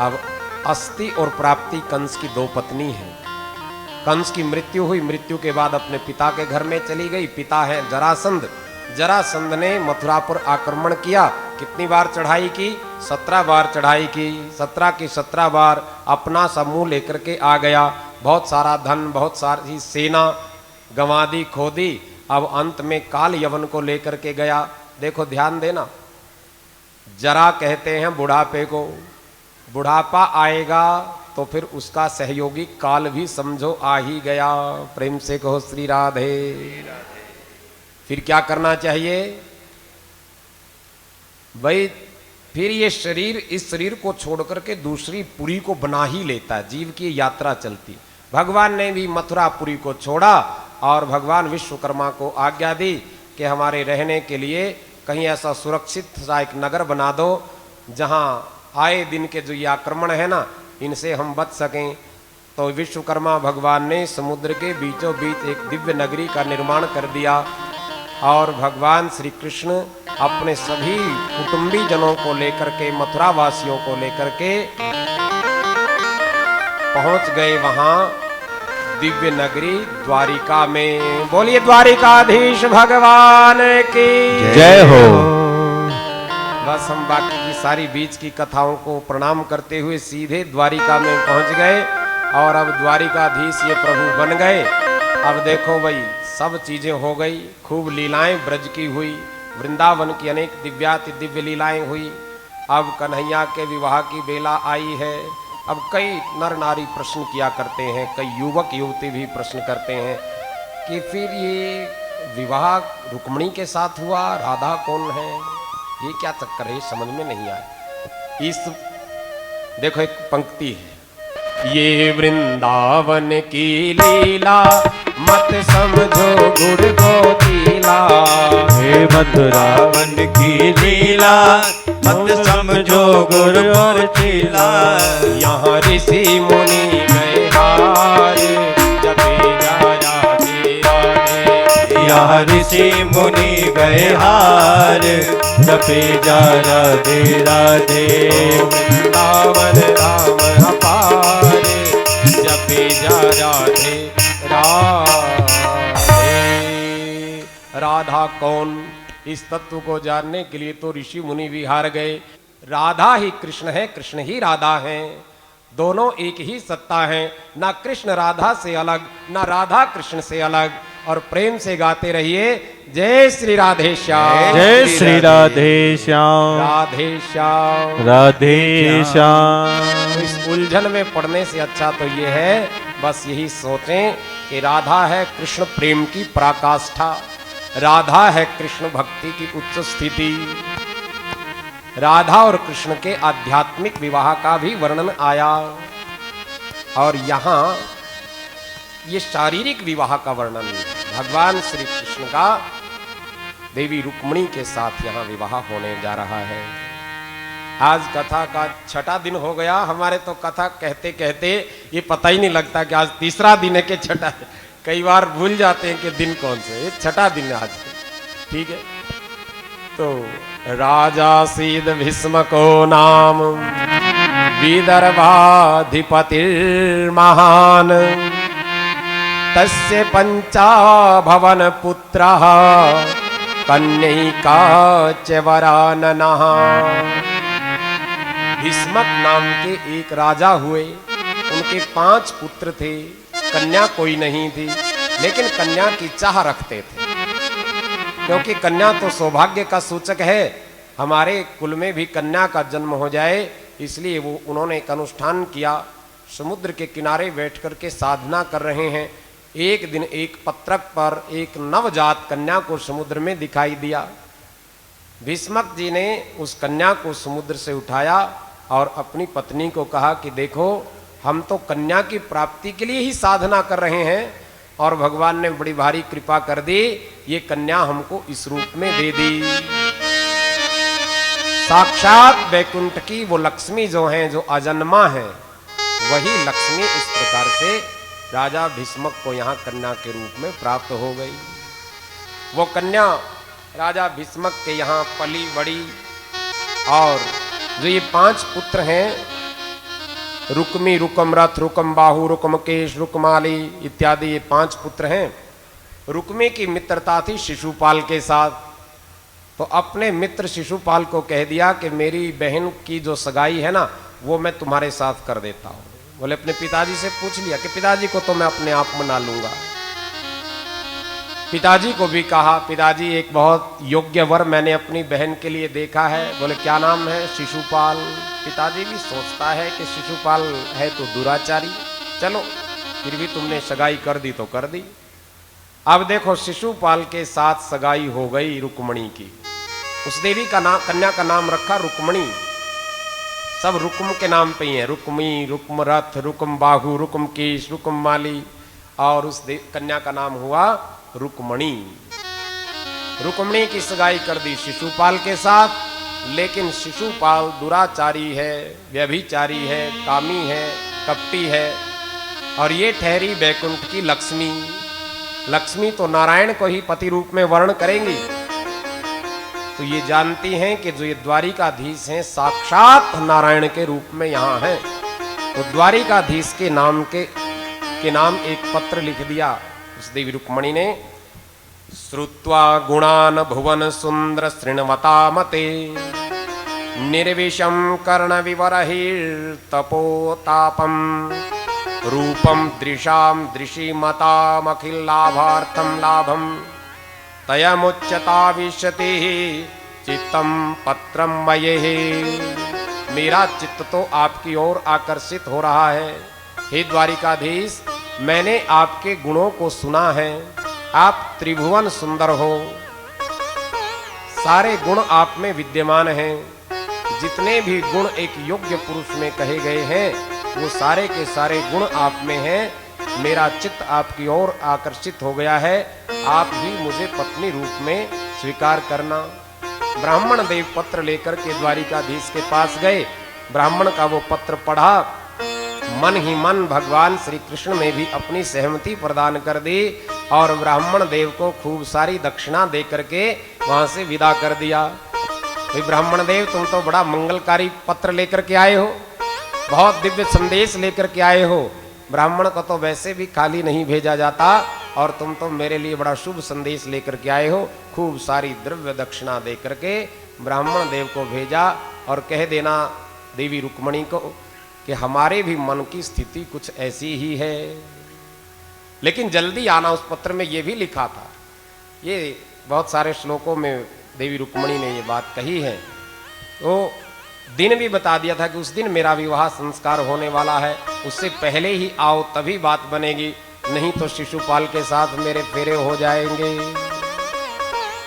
अब अस्ति और प्राप्ति कंस की दो पत्नी हैं। कंस की मृत्यु हुई, मृत्यु के बाद अपने पिता के घर में चली गई। पिता है जरासंध। जरासंध ने मथुरा पर आक्रमण किया। कितनी बार चढ़ाई की? 17 बार चढ़ाई की। 17 की 17 बार अपना समूह लेकर के आ गया। बहुत सारा धन, बहुत सारी सेना गंवा दी, खो दी। अब अंत में काल यवन को लेकर के गया। देखो ध्यान देना, जरा कहते हैं बुढ़ापे को। बुढ़ापा आएगा तो फिर उसका सहयोगी काल भी समझो आ ही गया। प्रेम से कहो श्री राधे। फिर क्या करना चाहिए भाई? फिर ये शरीर, इस शरीर को छोड़ करके दूसरी पुरी को बना ही लेता है। जीव की यात्रा चलती। भगवान ने भी मथुरापुरी को छोड़ा और भगवान विश्वकर्मा को आज्ञा दी कि हमारे रहने के लिए कहीं ऐसा सुरक्षित सा एक नगर बना दो जहां आए दिन के जो ये आक्रमण है ना, इनसे हम बच सकें। तो विश्वकर्मा भगवान ने समुद्र के बीचों बीच एक दिव्य नगरी का निर्माण कर दिया और भगवान श्री कृष्ण अपने सभी कुटुंबी जनों को लेकर के, मथुरा वासियों को लेकर के पहुंच गए वहां दिव्य नगरी द्वारिका में। बोलिए द्वारिकाधीश भगवान की जय हो। बस हम बाकी की सारी बीच की कथाओं को प्रणाम करते हुए सीधे द्वारिका में पहुंच गए और अब द्वारिकाधीश ये प्रभु बन गए। अब देखो भाई, सब चीजें हो गई। खूब लीलाएं ब्रज की हुई, वृंदावन की अनेक दिव्याति दिव्य लीलाएं हुई। अब कन्हैया के विवाह की बेला आई है। अब कई नर नारी प्रश्न किया करते हैं, कई युवक युवती भी प्रश्न करते हैं कि फिर ये विवाह रुक्मिणी के साथ हुआ, राधा कौन है, ये क्या चक्कर है, समझ में नहीं आया। इस देखो एक पंक्ति है, ये वृंदावन की लीला मत समझो गुड़ गोतीला। हे मथुरावन की लीला मत समझो गुड़ गोतीला। यहाँ ऋषि मुनि गए हार जपे जा राधे राधे। यहाँ ऋषि मुनि गए हार जपे जा राधे राधे। वृंदावन राम अपार जपे जा राधे राधे। राधा कौन, इस तत्व को जानने के लिए तो ऋषि मुनि भी हार गए। राधा ही कृष्ण है, कृष्ण ही राधा है, दोनों एक ही सत्ता है। ना कृष्ण राधा से अलग, ना राधा कृष्ण से अलग। और प्रेम से गाते रहिए, जय श्री राधे श्याम, जय श्री राधे श्याम, राधे श्याम, राधे श्याम। तो इस उलझन में पढ़ने से अच्छा तो ये है, बस यही सोचें कि राधा है कृष्ण प्रेम की पराकाष्ठा, राधा है कृष्ण भक्ति की उच्च स्थिति। राधा और कृष्ण के आध्यात्मिक विवाह का भी वर्णन आया और यहाँ ये शारीरिक विवाह का वर्णन है। भगवान श्री कृष्ण का देवी रुक्मिणी के साथ यहाँ विवाह होने जा रहा है। आज कथा का 6ठा दिन हो गया। हमारे तो कथा कहते कहते ये पता ही नहीं लगता कि आज तीसरा दिन है कि 6ठा। कई बार भूल जाते हैं कि दिन कौन से, ये 6ठा दिन आज। ठीक है, तो राजा सीद भीष्म को नाम विदर्भाधिपतिर्महान तस्य पंचाभवन पुत्रः कन्यैका च वराननः। भीष्मक नाम के एक राजा हुए, उनके 5 पुत्र थे, कन्या कोई नहीं थी, लेकिन कन्या की चाह रखते थे क्योंकि कन्या तो सौभाग्य का सूचक है। हमारे कुल में भी कन्या का जन्म हो जाए, इसलिए वो उन्होंने एक अनुष्ठान किया। समुद्र के किनारे बैठ करके साधना कर रहे हैं। एक दिन एक पत्रक पर एक नवजात कन्या को समुद्र में दिखाई दिया। भीष्मक जी ने उस कन्या को समुद्र से उठाया और अपनी पत्नी को कहा कि देखो, हम तो कन्या की प्राप्ति के लिए ही साधना कर रहे हैं और भगवान ने बड़ी भारी कृपा कर दी, ये कन्या हमको इस रूप में दे दी। साक्षात वैकुंठ की वो लक्ष्मी जो हैं, जो अजन्मा है, वही लक्ष्मी इस प्रकार से राजा भीष्मक को यहाँ कन्या के रूप में प्राप्त हो गई। वो कन्या राजा भीष्मक के यहाँ पली बड़ी और जो ये 5 पुत्र हैं, रुक्मी, रुकम रथ, रुकम बाहु, रुकम केश, रुकमाली इत्यादि ये 5 पुत्र हैं। रुक्मी की मित्रता थी शिशुपाल के साथ, तो अपने मित्र शिशुपाल को कह दिया कि मेरी बहन की जो सगाई है ना वो मैं तुम्हारे साथ कर देता हूं। बोले अपने पिताजी से पूछ लिया कि पिताजी को तो मैं अपने आप मना लूंगा। पिताजी को भी कहा, पिताजी एक बहुत योग्य वर मैंने अपनी बहन के लिए देखा है। बोले क्या नाम है? शिशुपाल। पिताजी भी सोचता है कि शिशुपाल है तो दुराचारी, चलो फिर भी तुमने सगाई कर दी तो कर दी। अब देखो शिशुपाल के साथ सगाई हो गई रुक्मणी की। उस देवी का नाम, कन्या का नाम रखा रुक्मणी। सब रुक्म के नाम पे ही है, रुक्मी, रुक्म रथ, रुक्म बाहु, रुक्म केश, रुक्म माली, और उस कन्या का नाम हुआ रुक्मणी। रुक्मणी की सगाई कर दी शिशुपाल के साथ, लेकिन शिशुपाल दुराचारी है, व्यभिचारी है, कामी है, कपटी है, और ये ठहरी बैकुंठ की लक्ष्मी। लक्ष्मी तो नारायण को ही पति रूप में वर्ण करेंगी, तो ये जानती हैं कि जो ये द्वारिकाधीश हैं साक्षात नारायण के रूप में यहाँ हैं। तो द्वारिकाधीश के नाम एक पत्र लिख दिया उस देवी रुक्मणी ने। श्रुत्वा गुणान भुवन सुंदर श्रृणवता मते निर्विशम कर्ण विवरहिर तपोतापम रूपम दृशाम दृशि मतामखिल लाभार्थम लाभम तयमुच्यता विशति चित्तम पत्रम मये। मेरा चित्त तो आपकी ओर आकर्षित हो रहा है। हे द्वारिकाधीश, मैंने आपके गुणों को सुना है। आप त्रिभुवन सुंदर हो, सारे गुण आप में विद्यमान हैं। जितने भी गुण एक योग्य पुरुष में कहे गए हैं वो सारे के सारे गुण आप में हैं। मेरा चित्त आपकी ओर आकर्षित हो गया है। आप ही मुझे पत्नी रूप में स्वीकार करना। ब्राह्मण देव पत्र लेकर के द्वारिकाधीश के पास गए। ब्राह्मण का वो पत्र पढ़ा। मन ही मन भगवान श्री कृष्ण ने भी अपनी सहमति प्रदान कर दी और ब्राह्मण देव को खूब सारी दक्षिणा दे करके वहां से विदा कर दिया। भाई ब्राह्मण देव, तुम तो बड़ा मंगलकारी पत्र लेकर के आए हो, बहुत दिव्य संदेश लेकर के आए हो। ब्राह्मण को तो वैसे भी खाली नहीं भेजा जाता, और तुम तो मेरे लिए बड़ा शुभ संदेश लेकर के आए हो। खूब सारी द्रव्य दक्षिणा दे करके ब्राह्मण देव को भेजा और कह देना देवी रुक्मणी को कि हमारे भी मन की स्थिति कुछ ऐसी ही है, लेकिन जल्दी आना। उस पत्र में ये भी लिखा था, ये बहुत सारे श्लोकों में देवी रुक्मणी ने ये बात कही है। तो दिन भी बता दिया था कि उस दिन मेरा विवाह संस्कार होने वाला है, उससे पहले ही आओ तभी बात बनेगी, नहीं तो शिशुपाल के साथ मेरे फेरे हो जाएंगे।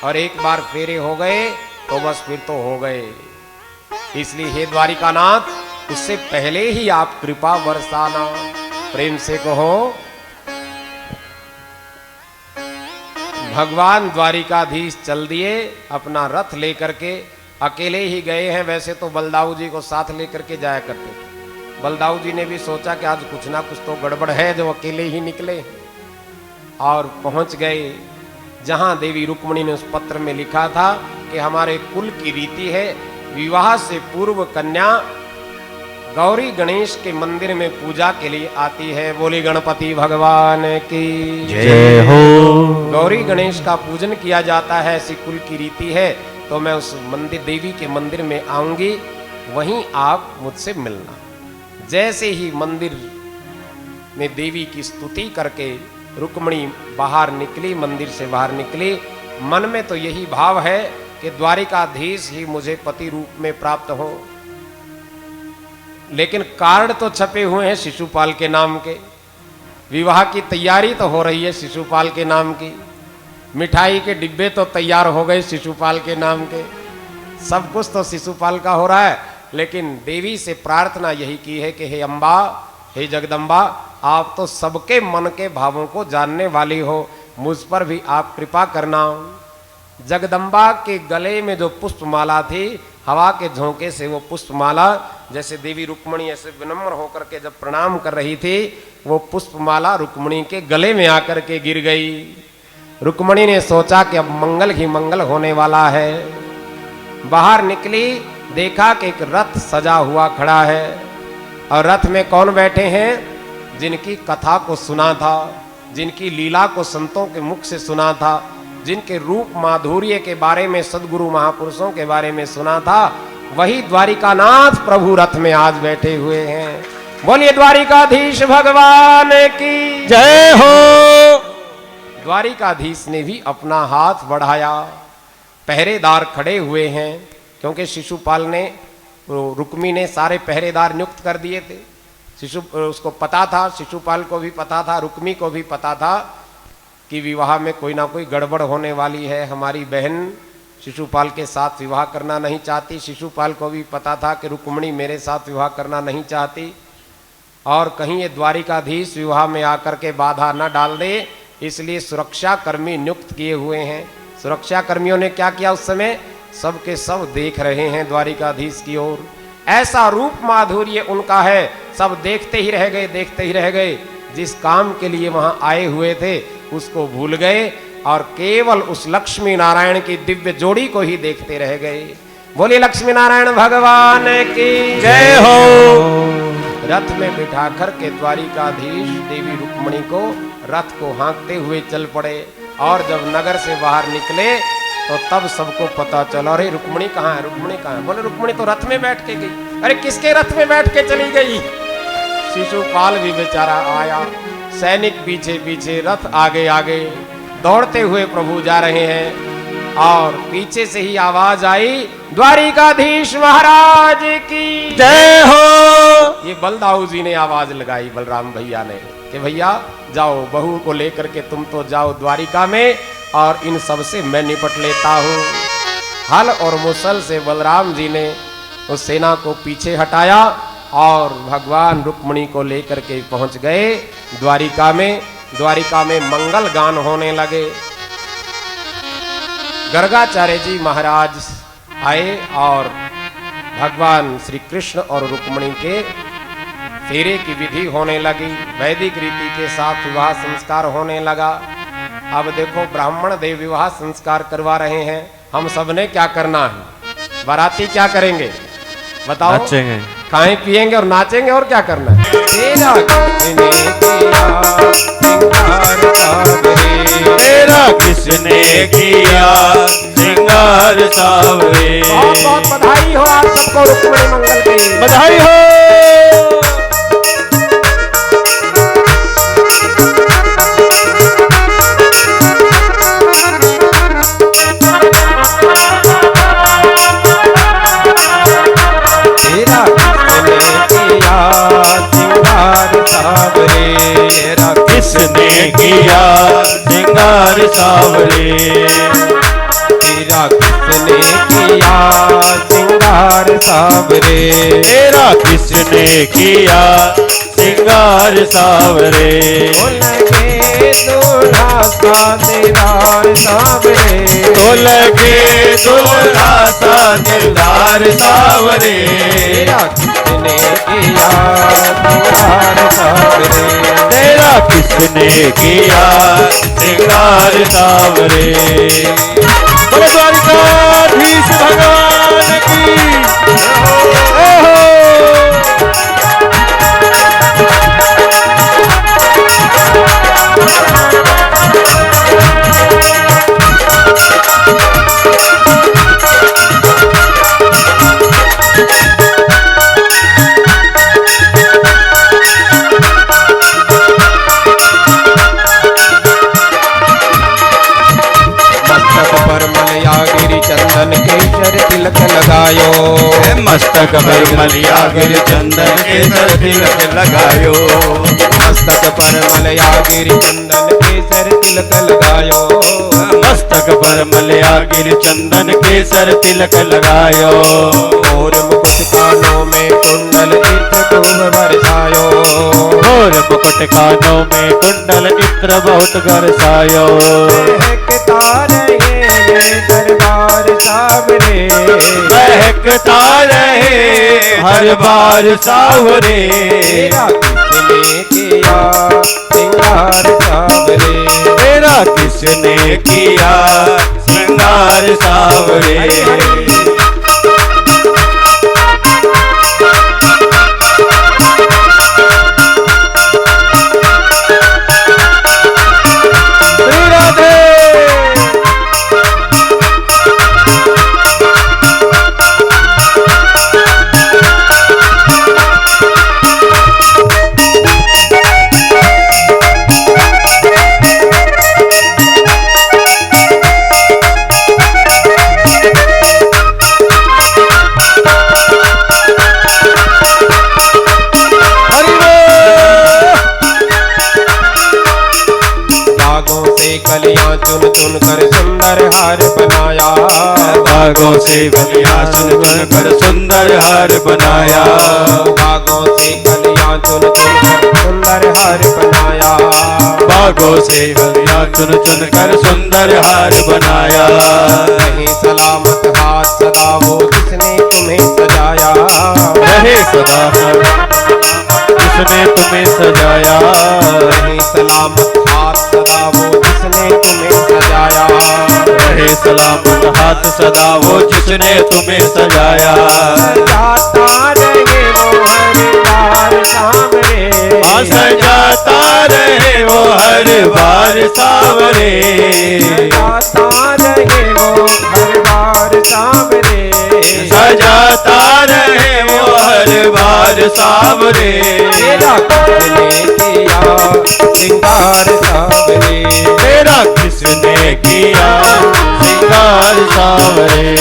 और एक बार फेरे हो गए तो बस फिर तो हो गए। इसलिए हे द्वारिकानाथ, उससे पहले ही आप कृपा बरसाना। प्रेम से कहो, भगवान द्वारिकाधीश चल दिए अपना रथ लेकर के। अकेले ही गए हैं, वैसे तो बलदाऊ जी को साथ लेकर के जाया करते थे। बलदाऊ जी ने भी सोचा कि आज कुछ ना कुछ तो गड़बड़ है, जो अकेले ही निकले, और पहुंच गए जहां देवी रुक्मणी ने उस पत्र में लिखा था कि हमारे कुल की रीति है, विवाह से पूर्व कन्या गौरी गणेश के मंदिर में पूजा के लिए आती है। बोली गणपति भगवान की जय हो। गौरी गणेश का पूजन किया जाता है, ऐसी कुल की रीति है। तो मैं उस मंदिर, देवी के मंदिर में आऊंगी, वहीं आप मुझसे मिलना। जैसे ही मंदिर में देवी की स्तुति करके रुक्मणी बाहर निकली, मंदिर से बाहर निकली, मन में तो यही भाव है कि द्वारिकाधीश ही मुझे पति रूप में प्राप्त हो। लेकिन कार्ड तो छपे हुए हैं शिशुपाल के नाम के, विवाह की तैयारी तो हो रही है शिशुपाल के नाम की, मिठाई के डिब्बे तो तैयार हो गए शिशुपाल के नाम के, सब कुछ तो शिशुपाल का हो रहा है। लेकिन देवी से प्रार्थना यही की है कि हे अम्बा, हे जगदम्बा, आप तो सबके मन के भावों को जानने वाली हो, मुझ पर भी आप कृपा करना। जगदम्बा के गले में जो पुष्पमाला थी, हवा के झोंके से वो पुष्पमाला, जैसे देवी रुक्मणी ऐसे विनम्र होकर के जब प्रणाम कर रही थी, वो पुष्पमाला रुक्मणी के गले में आकर के गिर गई। रुक्मणी ने सोचा कि अब मंगल ही मंगल होने वाला है। बाहर निकली, देखा कि एक रथ सजा हुआ खड़ा है। और रथ में कौन बैठे हैं? जिनकी कथा को सुना था, जिनकी लीला को संतों के मुख से सुना था, जिनके रूप माधुर्य के बारे में सदगुरु महापुरुषों के बारे में सुना था, वही द्वारिकानाथ प्रभु रथ में आज बैठे हुए हैं। बोलिए द्वारिकाधीश भगवान की जय हो। द्वारिकाधीश ने भी अपना हाथ बढ़ाया। पहरेदार खड़े हुए हैं, क्योंकि शिशुपाल ने, रुक्मी ने सारे पहरेदार नियुक्त कर दिए थे। उसको पता था, शिशुपाल को भी पता था, रुक्मी को भी पता था कि विवाह में कोई ना कोई गड़बड़ होने वाली है। हमारी बहन शिशुपाल के साथ विवाह करना नहीं चाहती। शिशुपाल को भी पता था कि रुक्मिणी मेरे साथ विवाह करना नहीं चाहती, और कहीं ये द्वारिकाधीश विवाह में आकर के बाधा न डाल दे, इसलिए सुरक्षा कर्मी नियुक्त किए हुए हैं। सुरक्षा कर्मियों ने क्या किया उस समय? सबके सब देख रहे हैं द्वारिकाधीश की ओर। ऐसा रूप माधुर्य उनका है, सब देखते ही रह गए, देखते ही रह गए। जिस काम के लिए वहां आए हुए थे उसको भूल गए और केवल उस लक्ष्मी नारायण की दिव्य जोड़ी को ही देखते रह गए। बोलिए लक्ष्मी नारायण भगवान की जय हो। रथ में बिठा कर के द्वारिकाधीश देवी रुक्मिणी को रथ को हाँकते हुए चल पड़े, और जब नगर से बाहर निकले तो तब सबको पता चला, अरे रुक्मिणी कहाँ है, रुक्मिणी कहाँ है? बोले रुक्मिणी तो रथ में बैठ के गई। अरे किसके रथ में बैठ के चली गई? शिशुपाल भी बेचारा आया, सैनिक पीछे पीछे, रथ आगे आगे, दौड़ते हुए प्रभु जा रहे हैं। और पीछे से ही आवाज आई, द्वारिकाधीश महाराज की जय हो। ये बलदाऊ जी ने आवाज लगाई, बलराम भैया ने, कि भैया जाओ, बहू को लेकर के तुम तो जाओ द्वारिका में, और इन सब से मैं निपट लेता हूं। हल और मुसल से बलराम जी ने उस सेना को पीछे हटाया और भगवान रुक्मिणी को लेकर के पहुंच गए द्वारिका में। द्वारिका में मंगल गान होने लगे। गर्गाचार्य जी महाराज आए और भगवान श्री कृष्ण और रुक्मिणी के फेरे की विधि होने लगी। वैदिक रीति के साथ विवाह संस्कार होने लगा। अब देखो ब्राह्मण देव विवाह संस्कार करवा रहे हैं, हम सब ने क्या करना है? बाराती क्या करेंगे बताओ? नाचेंगे, खाएं पिएंगे और नाचेंगे, और क्या करना है? तेरा किसने किया श्रृंगार सावरे। बहुत बहुत बधाई हो आप सबको रुक्मिणी मंगल की बधाई हो। किसने किया श्रृंगार सावरे। तेरा किसने किया श्रृंगार सावरे। तेरा किसने किया श्रृंगार सावरे। लगे दूल्हा सा दिलदार सावरे। तो लगे दूल्हा सा दिलदार सावरे। तेरा किसने किया श्रृंगार सावरे। तेरा किसने किया श्रृंगार सावरे। बोलो द्वारिकाधीश भगवान की जय हो। चंदन केसर तिलक लगायो। मस्तक पर मलिया गिर चंदन केसर तिलक लगायो। मस्तक पर मलया गिर चंदन केसर तिलक लगायो। मस्तक पर मलया गिर चंदन केसर तिलक लगायो। और मुकुट कानों में कुंडल इत्र खूब बरसायो। और मुकुट कानों में कुंडल इत्र बहुत बरसायो। दरबार सावरे। महकता रहे हर बार सावरे। तेरा किसने किया श्रृंगार सावरे। तेरा किसने किया श्रृंगार सावरे। भागों से कलियां चुन चुन कर सुंदर हार बनाया। भागों से कलियां चुन चुन कर सुंदर हार बनाया। भागों से कलियां चुन चुन कर सुंदर हार बनाया। रहे सलामत हाथ सदा वो जिसने तुम्हें सजाया। रहे सदा जिसने तुम्हें सजाया। रहे सलामत हाथ सदा वो जिसने तुम्हें सजाया। रहे सलामत हाथ सदा वो जिसने तुम्हें सजाया। सजाता रहे वो हर बार सामने। सजाता रहे वो हर बार सावरे। सजाता रहे वो हर बार सामने। सजाता रहे वो हर बार सावरे। तेरा किसने किया सिंगार सावरे। तेरा किसने किया सिंगार सावरे।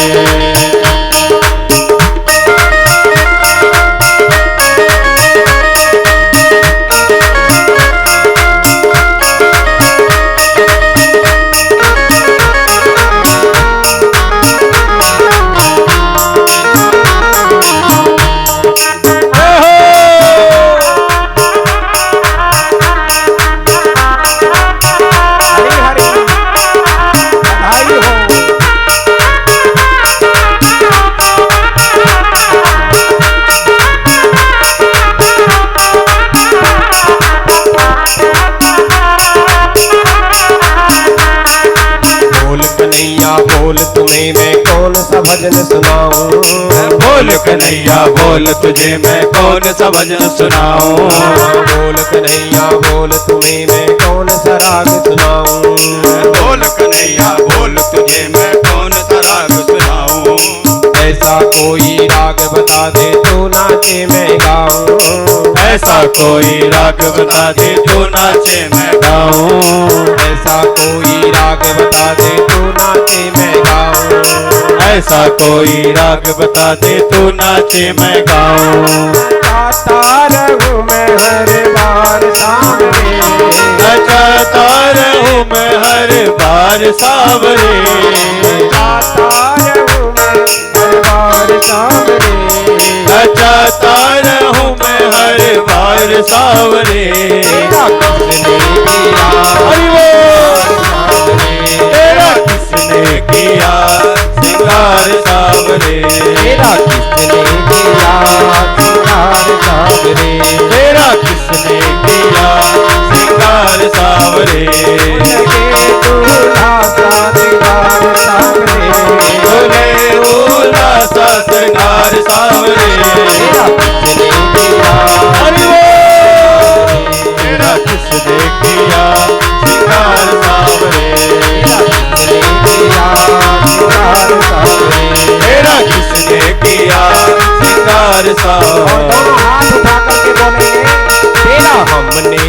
बोल तुम्हें मैं कौन सा भजन सुनाऊं। बोल कन्हैया बोल तुझे मैं कौन सा भजन सुनाऊं। बोल कन्हैया बोल तुम्हें मैं कौन सा राग सुनाऊं। बोल कन्हैया बोल तुझे मैं कौन सा राग सुनाऊं। ऐसा कोई राग बता दे तो नाचे मैं गाऊं। ऐसा कोई राग बता दे तो नाचे मैं गाऊं। ऐसा कोई राग बता दे तो नाचे मैं गाऊं। ऐसा कोई राग बता दे तो नाचे मैं गाऊं। गाता रहूं मैं हर बार सामने। गाता रहूं मैं हर बार सावरे। गाता रहूं मैं हर बार सामने। गाता रहूं मैं हर बार सावरे। तेरा किसने किया तेरा किसने किया सिंगार सावरे। तेरा किसने किया सिंगार सावरे। तेरा किसने किया सिंगार सावरे। लगे दूल्हा सा सिंगार सावरे। बोले दूल्हा सा सिंगार सावरे। तेरा किसने किया तेरा किसने किया सिंगार सावरे। तेरा किसने किया सिंगार सावरे। तेरा किसने किया सिंगार सावरे। दोनों हाथ उठा करके बोलेंगे तेरा हमने